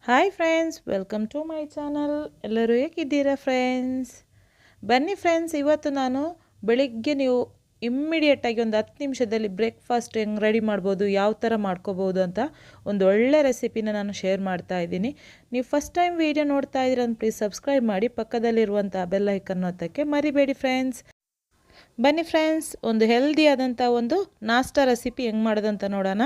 Hi friends, welcome to my channel. ಎಲ್ಲರೂ ಹೇಗಿದ್ದೀರಾ friends? ಬನ್ನಿ ಫ್ರೆಂಡ್ಸ್, ಇವತ್ತು ನಾನು ಬೆಳಿಗ್ಗೆ ನೀವು ಇಮ್ಮಿಡಿಯೇಟಾಗಿ ಒಂದು 10 ನಿಮಿಷದಲ್ಲಿ ಬ್ರೇಕ್ಫಾಸ್ಟ್ ಹೆಂಗೆ ರೆಡಿ ಮಾಡ್ಬೋದು, ಯಾವ ಥರ ಮಾಡ್ಕೋಬೋದು ಅಂತ ಒಂದು ಒಳ್ಳೆ ರೆಸಿಪಿನ ನಾನು ಶೇರ್ ಮಾಡ್ತಾ ಇದ್ದೀನಿ. ನೀವು ಫಸ್ಟ್ ಟೈಮ್ ವೀಡಿಯೋ ನೋಡ್ತಾ ಇದ್ದೀರ ಅಂತ ಪ್ಲೀಸ್ ಸಬ್ಸ್ಕ್ರೈಬ್ ಮಾಡಿ, ಪಕ್ಕದಲ್ಲಿರುವಂಥ ಬೆಲ್ ಐಕನ್ ಒತ್ತಕ್ಕೆ ಮರಿಬೇಡಿ ಫ್ರೆಂಡ್ಸ್. ಬನ್ನಿ ಫ್ರೆಂಡ್ಸ್, ಒಂದು ಹೆಲ್ದಿ ಆದಂಥ ಒಂದು ನಾಷ್ಟಾ ರೆಸಿಪಿ ಹೆಂಗೆ ಮಾಡೋದಂತ ನೋಡೋಣ.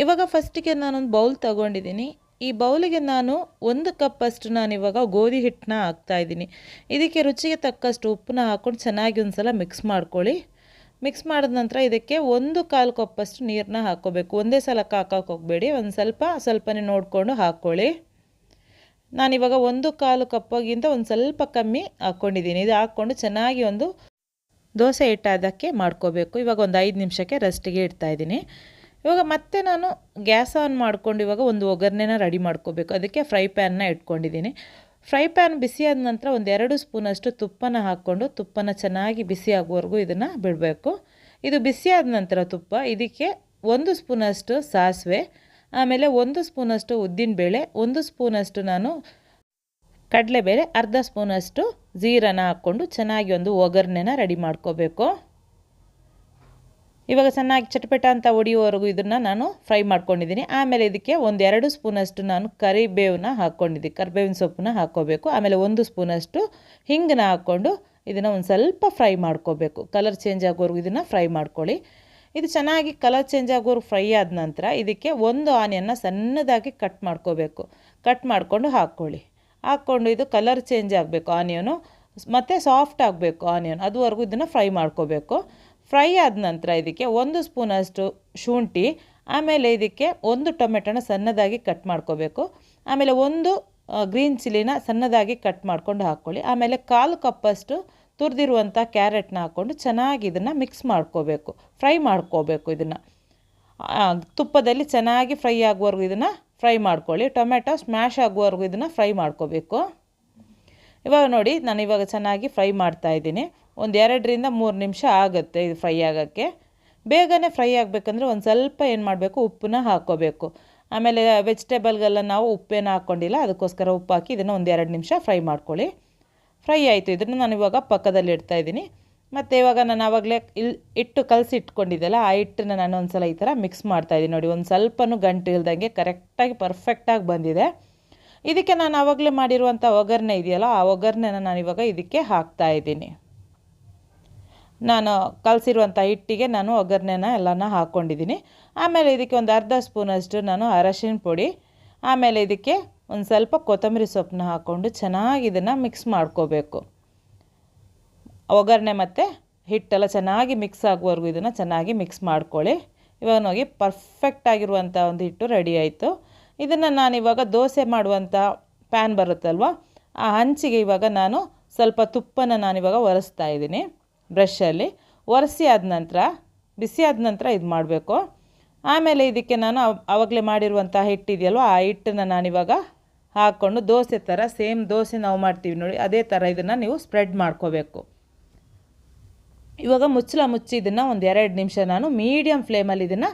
ಇವಾಗ ಫಸ್ಟಿಗೆ ನಾನೊಂದು ಬೌಲ್ ತೊಗೊಂಡಿದ್ದೀನಿ. ಈ ಬೌಲಿಗೆ ನಾನು 1 ಕಪ್ಪಷ್ಟು ನಾನಿವಾಗ ಗೋಧಿ ಹಿಟ್ಟನ್ನ ಹಾಕ್ತಾಯಿದ್ದೀನಿ. ಇದಕ್ಕೆ ರುಚಿಗೆ ತಕ್ಕಷ್ಟು ಉಪ್ಪನ್ನ ಹಾಕ್ಕೊಂಡು ಚೆನ್ನಾಗಿ ಒಂದು ಸಲ ಮಿಕ್ಸ್ ಮಾಡ್ಕೊಳ್ಳಿ. ಮಿಕ್ಸ್ ಮಾಡಿದ ನಂತರ ಇದಕ್ಕೆ 1/4 ಕಪ್ಪಷ್ಟು ನೀರನ್ನ ಹಾಕ್ಕೋಬೇಕು. ಒಂದೇ ಸಲಕ್ಕೆ ಹಾಕೋಕೆ ಹೋಗಬೇಡಿ, ಒಂದು ಸ್ವಲ್ಪನೇ ನೋಡಿಕೊಂಡು ಹಾಕ್ಕೊಳ್ಳಿ. ನಾನಿವಾಗ 1/4 ಕಪ್ಪಿಗಿಂತ ಒಂದು ಸ್ವಲ್ಪ ಕಮ್ಮಿ ಹಾಕ್ಕೊಂಡಿದ್ದೀನಿ. ಇದು ಹಾಕ್ಕೊಂಡು ಚೆನ್ನಾಗಿ ಒಂದು ದೋಸೆ ಹಿಟ್ಟು ಅದಕ್ಕೆ ಮಾಡ್ಕೋಬೇಕು. ಇವಾಗ ಒಂದು 5 ನಿಮಿಷಕ್ಕೆ ರೆಸ್ಟಿಗೆ ಇಡ್ತಾಯಿದ್ದೀನಿ. ಇವಾಗ ಮತ್ತೆ ನಾನು ಗ್ಯಾಸ್ ಆನ್ ಮಾಡ್ಕೊಂಡು ಇವಾಗ ಒಂದು ಒಗ್ಗರಣೆನ ರೆಡಿ ಮಾಡ್ಕೋಬೇಕು. ಅದಕ್ಕೆ ಫ್ರೈ ಪ್ಯಾನ್ನ ಇಟ್ಕೊಂಡಿದ್ದೀನಿ. ಫ್ರೈ ಪ್ಯಾನ್ ಬಿಸಿಯಾದ ನಂತರ ಒಂದು 2 ಸ್ಪೂನಷ್ಟು ತುಪ್ಪನ ಹಾಕ್ಕೊಂಡು ತುಪ್ಪನ ಚೆನ್ನಾಗಿ ಬಿಸಿ ಆಗುವವರೆಗೂ ಇದನ್ನು ಬಿಡಬೇಕು. ಇದು ಬಿಸಿಯಾದ ನಂತರ ತುಪ್ಪ ಇದಕ್ಕೆ 1 ಸ್ಪೂನಷ್ಟು ಸಾಸಿವೆ, ಆಮೇಲೆ 1 ಸ್ಪೂನಷ್ಟು ಉದ್ದಿನಬೇಳೆ, 1 ಸ್ಪೂನಷ್ಟು ನಾನು ಕಡಲೆಬೇಳೆ, ಅರ್ಧ ಸ್ಪೂನಷ್ಟು ಜೀರನ ಹಾಕ್ಕೊಂಡು ಚೆನ್ನಾಗಿ ಒಂದು ಒಗ್ಗರಣೆನ ರೆಡಿ ಮಾಡ್ಕೋಬೇಕು. ಇವಾಗ ಚೆನ್ನಾಗಿ ಚಟಪಟ ಅಂತ ಹೊಡಿಯೋವರೆಗೂ ಇದನ್ನು ನಾನು ಫ್ರೈ ಮಾಡ್ಕೊಂಡಿದ್ದೀನಿ. ಆಮೇಲೆ ಇದಕ್ಕೆ ಒಂದು 2 ಸ್ಪೂನಷ್ಟು ನಾನು ಕರಿಬೇವಿನ ಸೊಪ್ಪನ್ನ ಹಾಕ್ಕೋಬೇಕು. ಆಮೇಲೆ 1 ಸ್ಪೂನಷ್ಟು ಹಿಂಗನ್ನ ಹಾಕ್ಕೊಂಡು ಇದನ್ನು ಒಂದು ಸ್ವಲ್ಪ ಫ್ರೈ ಮಾಡ್ಕೋಬೇಕು. ಕಲರ್ ಚೇಂಜ್ ಆಗೋವರೆಗೂ ಇದನ್ನು ಫ್ರೈ ಮಾಡ್ಕೊಳ್ಳಿ. ಇದು ಚೆನ್ನಾಗಿ ಕಲರ್ ಚೇಂಜ್ ಆಗೋವರೆಗೂ ಫ್ರೈ ಆದ ನಂತರ ಇದಕ್ಕೆ 1 ಆನಿಯನ್ನ ಸಣ್ಣದಾಗಿ ಕಟ್ ಮಾಡ್ಕೋಬೇಕು. ಕಟ್ ಮಾಡಿಕೊಂಡು ಹಾಕ್ಕೊಂಡು ಇದು ಕಲರ್ ಚೇಂಜ್ ಆಗಬೇಕು ಆನಿಯನು, ಮತ್ತು ಸಾಫ್ಟ್ ಆಗಬೇಕು ಆನಿಯನ್, ಅದುವರೆಗೂ ಇದನ್ನು ಫ್ರೈ ಮಾಡ್ಕೋಬೇಕು. ಫ್ರೈ ಆದ ನಂತರ ಇದಕ್ಕೆ 1 ಸ್ಪೂನಷ್ಟು ಶುಂಠಿ, ಆಮೇಲೆ ಇದಕ್ಕೆ 1 ಟೊಮೆಟೊನ ಸಣ್ಣದಾಗಿ ಕಟ್ ಮಾಡ್ಕೋಬೇಕು. ಆಮೇಲೆ 1 ಗ್ರೀನ್ ಚಿಲ್ಲಿನ ಸಣ್ಣದಾಗಿ ಕಟ್ ಮಾಡ್ಕೊಂಡು ಹಾಕ್ಕೊಳ್ಳಿ. ಆಮೇಲೆ 1/4 ಕಪ್ಪಷ್ಟು ತುರಿದಿರುವಂಥ ಕ್ಯಾರೆಟ್ನ ಹಾಕ್ಕೊಂಡು ಚೆನ್ನಾಗಿ ಇದನ್ನು ಮಿಕ್ಸ್ ಮಾಡ್ಕೋಬೇಕು, ಫ್ರೈ ಮಾಡ್ಕೋಬೇಕು. ಇದನ್ನು ತುಪ್ಪದಲ್ಲಿ ಚೆನ್ನಾಗಿ ಫ್ರೈ ಆಗುವವರೆಗೂ ಇದನ್ನು ಫ್ರೈ ಮಾಡ್ಕೊಳ್ಳಿ. ಟೊಮೆಟೊ ಸ್ಮ್ಯಾಶ್ ಆಗುವವರೆಗೂ ಇದನ್ನು ಫ್ರೈ ಮಾಡ್ಕೋಬೇಕು. ಇವಾಗ ನೋಡಿ, ನಾನು ಇವಾಗ ಚೆನ್ನಾಗಿ ಫ್ರೈ ಮಾಡ್ತಾಯಿದ್ದೀನಿ. ಒಂದು 2ರಿಂದ 3 ನಿಮಿಷ ಆಗುತ್ತೆ ಇದು ಫ್ರೈ ಆಗೋಕ್ಕೆ. ಬೇಗನೆ ಫ್ರೈ ಆಗಬೇಕಂದ್ರೆ ಒಂದು ಸ್ವಲ್ಪ ಏನು ಮಾಡಬೇಕು, ಉಪ್ಪನ್ನ ಹಾಕ್ಕೋಬೇಕು. ಆಮೇಲೆ ವೆಜಿಟೇಬಲ್ಗೆಲ್ಲ ನಾವು ಉಪ್ಪೇನು ಹಾಕ್ಕೊಂಡಿಲ್ಲ, ಅದಕ್ಕೋಸ್ಕರ ಉಪ್ಪು ಹಾಕಿ ಇದನ್ನು ಒಂದು 2 ನಿಮಿಷ ಫ್ರೈ ಮಾಡ್ಕೊಳ್ಳಿ. ಫ್ರೈ ಆಯಿತು. ಇದನ್ನು ನಾನು ಇವಾಗ ಪಕ್ಕದಲ್ಲಿ ಇಡ್ತಾಯಿದ್ದೀನಿ. ಮತ್ತು ಇವಾಗ ನಾನು ಆವಾಗಲೇ ಹಿಟ್ಟು ಕಲಸಿ ಇಟ್ಕೊಂಡಿದ್ದೆಲ್ಲ ಆ ಹಿಟ್ಟನ್ನು ನಾನು ಒಂದು ಸಲ ಈ ಥರ ಮಿಕ್ಸ್ ಮಾಡ್ತಾಯಿದ್ದೀನಿ. ನೋಡಿ, ಒಂದು ಸ್ವಲ್ಪನೂ ಗಂಟು ಇಲ್ದಂಗೆ ಕರೆಕ್ಟಾಗಿ ಪರ್ಫೆಕ್ಟಾಗಿ ಬಂದಿದೆ. ಇದಕ್ಕೆ ನಾನು ಆವಾಗಲೇ ಮಾಡಿರುವಂಥ ಒಗ್ಗರಣೆ ಇದೆಯಲ್ಲ, ಆ ಒಗ್ಗರಣೆನ ನಾನಿವಾಗ ಇದಕ್ಕೆ ಹಾಕ್ತಾಯಿದ್ದೀನಿ. ನಾನು ಕಲಸಿರುವಂಥ ಹಿಟ್ಟಿಗೆ ನಾನು ಒಗ್ಗರಣೆನ ಎಲ್ಲನ ಹಾಕ್ಕೊಂಡಿದ್ದೀನಿ. ಆಮೇಲೆ ಇದಕ್ಕೆ ಒಂದು ಅರ್ಧ ಸ್ಪೂನಷ್ಟು ನಾನು ಅರಶಿನ ಪುಡಿ, ಆಮೇಲೆ ಇದಕ್ಕೆ ಒಂದು ಸ್ವಲ್ಪ ಕೊತ್ತಂಬರಿ ಸೊಪ್ಪನ್ನ ಹಾಕ್ಕೊಂಡು ಚೆನ್ನಾಗಿ ಇದನ್ನು ಮಿಕ್ಸ್ ಮಾಡ್ಕೋಬೇಕು. ಒಗ್ಗರಣೆ ಮತ್ತು ಹಿಟ್ಟೆಲ್ಲ ಚೆನ್ನಾಗಿ ಮಿಕ್ಸ್ ಆಗುವವರೆಗೂ ಇದನ್ನು ಚೆನ್ನಾಗಿ ಮಿಕ್ಸ್ ಮಾಡ್ಕೊಳ್ಳಿ. ಇವಾಗ ನೋಡಿ, ಪರ್ಫೆಕ್ಟಾಗಿರುವಂಥ ಒಂದು ಹಿಟ್ಟು ರೆಡಿ ಆಯಿತು. ಇದನ್ನು ನಾನಿವಾಗ ದೋಸೆ ಮಾಡುವಂಥ ಪ್ಯಾನ್ ಬರುತ್ತಲ್ವ, ಆ ಹಂಚಿಗೆ ಇವಾಗ ನಾನು ಸ್ವಲ್ಪ ತುಪ್ಪನ ನಾನಿವಾಗ ಒರೆಸ್ತಾ ಇದ್ದೀನಿ. ಬ್ರಷಲ್ಲಿ ಒರೆಸಿ ಆದ ನಂತರ ಬಿಸಿ ಆದ ನಂತರ ಇದು ಮಾಡಬೇಕು. ಆಮೇಲೆ ಇದಕ್ಕೆ ನಾನು ಆವಾಗಲೇ ಮಾಡಿರುವಂಥ ಹಿಟ್ಟಿದೆಯಲ್ವ, ಆ ಹಿಟ್ಟನ್ನು ನಾನಿವಾಗ ಹಾಕ್ಕೊಂಡು ದೋಸೆ ಥರ ಸೇಮ್ ದೋಸೆ ನಾವು ಮಾಡ್ತೀವಿ ನೋಡಿ, ಅದೇ ಥರ ಇದನ್ನು ನೀವು ಸ್ಪ್ರೆಡ್ ಮಾಡ್ಕೋಬೇಕು. ಇವಾಗ ಮುಚ್ಚಿ ಇದನ್ನು ಒಂದು 2 ನಿಮಿಷ ನಾನು ಮೀಡಿಯಮ್ ಫ್ಲೇಮಲ್ಲಿ ಇದನ್ನು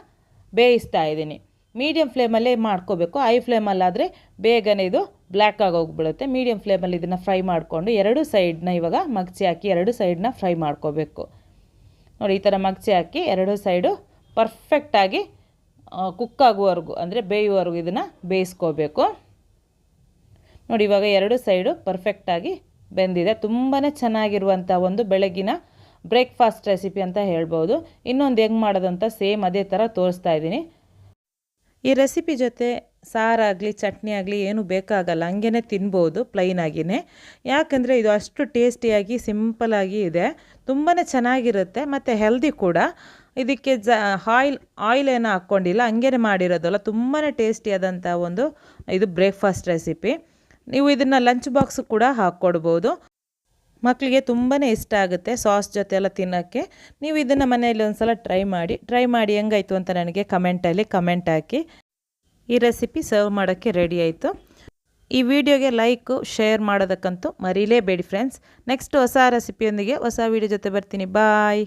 ಬೇಯಿಸ್ತಾ ಇದ್ದೀನಿ. ಮೀಡಿಯಮ್ ಫ್ಲೇಮಲ್ಲೇ ಮಾಡ್ಕೋಬೇಕು. ಹೈ ಫ್ಲೇಮಲ್ಲಾದರೆ ಬೇಗನೆ ಇದು ಬ್ಲ್ಯಾಕ್ ಆಗೋಗ್ಬಿಡುತ್ತೆ. ಮೀಡಿಯಮ್ ಫ್ಲೇಮಲ್ಲಿ ಇದನ್ನು ಫ್ರೈ ಮಾಡಿಕೊಂಡು 2 ಸೈಡನ್ನ ಇವಾಗ ಮಗ್ಚಿ ಹಾಕಿ 2 ಸೈಡನ್ನ ಫ್ರೈ ಮಾಡ್ಕೋಬೇಕು. ನೋಡಿ, ಈ ಥರ ಮಗ್ಚಿ ಹಾಕಿ 2 ಸೈಡು ಪರ್ಫೆಕ್ಟಾಗಿ ಕುಕ್ ಆಗುವವರೆಗೂ, ಅಂದರೆ ಬೇಯುವವರೆಗೂ ಇದನ್ನು ಬೇಯಿಸ್ಕೋಬೇಕು. ನೋಡಿ, ಇವಾಗ 2 ಸೈಡು ಪರ್ಫೆಕ್ಟಾಗಿ ಬೆಂದಿದೆ. ತುಂಬಾ ಚೆನ್ನಾಗಿರುವಂಥ ಒಂದು ಬೆಳಗಿನ ಬ್ರೇಕ್ಫಾಸ್ಟ್ ರೆಸಿಪಿ ಅಂತ ಹೇಳ್ಬೋದು. ಇನ್ನೊಂದು ಹೆಂಗೆ ಮಾಡೋದಂತ ಸೇಮ್ ಅದೇ ಥರ ತೋರಿಸ್ತಾ ಇದ್ದೀನಿ. ಈ ರೆಸಿಪಿ ಜೊತೆ ಸಾರಾಗಲಿ ಚಟ್ನಿ ಆಗಲಿ ಏನೂ ಬೇಕಾಗಲ್ಲ, ಹಂಗೇ ತಿನ್ಬೋದು ಪ್ಲೈನಾಗಿಯೇ. ಯಾಕಂದರೆ ಇದು ಅಷ್ಟು ಟೇಸ್ಟಿಯಾಗಿ ಸಿಂಪಲಾಗಿ ಇದೆ, ತುಂಬಾ ಚೆನ್ನಾಗಿರುತ್ತೆ ಮತ್ತು ಹೆಲ್ದಿ ಕೂಡ. ಇದಕ್ಕೆ ಆಯಿಲ್ ಏನೂ ಹಾಕ್ಕೊಂಡಿಲ್ಲ, ಹಂಗೇ ಮಾಡಿರೋದಲ್ಲ. ತುಂಬಾ ಟೇಸ್ಟಿಯಾದಂಥ ಒಂದು ಇದು ಬ್ರೇಕ್ಫಾಸ್ಟ್ ರೆಸಿಪಿ. ನೀವು ಇದನ್ನು ಲಂಚ್ ಬಾಕ್ಸ್ ಕೂಡ ಹಾಕ್ಕೊಡ್ಬೋದು. ಮಕ್ಕಳಿಗೆ ತುಂಬಾ ಇಷ್ಟ ಆಗುತ್ತೆ ಸಾಸ್ ಜೊತೆ ಎಲ್ಲ ತಿನ್ನೋಕ್ಕೆ. ನೀವು ಇದನ್ನು ಮನೆಯಲ್ಲಿ ಒಂದು ಸಲ ಟ್ರೈ ಮಾಡಿ ಹೆಂಗಾಯಿತು ಅಂತ ನನಗೆ ಕಮೆಂಟಲ್ಲಿ ಕಮೆಂಟ್ ಹಾಕಿ. ಈ ರೆಸಿಪಿ ಸರ್ವ್ ಮಾಡೋಕ್ಕೆ ರೆಡಿ ಆಯಿತು. ಈ ವಿಡಿಯೋಗೆ ಲೈಕು ಶೇರ್ ಮಾಡೋದಕ್ಕಂತೂ ಮರೀಲೇಬೇಡಿ ಫ್ರೆಂಡ್ಸ್. ನೆಕ್ಸ್ಟ್ ಹೊಸ ರೆಸಿಪಿಯೊಂದಿಗೆ ಹೊಸ ವಿಡಿಯೋ ಜೊತೆ ಬರ್ತೀನಿ. ಬಾಯ್.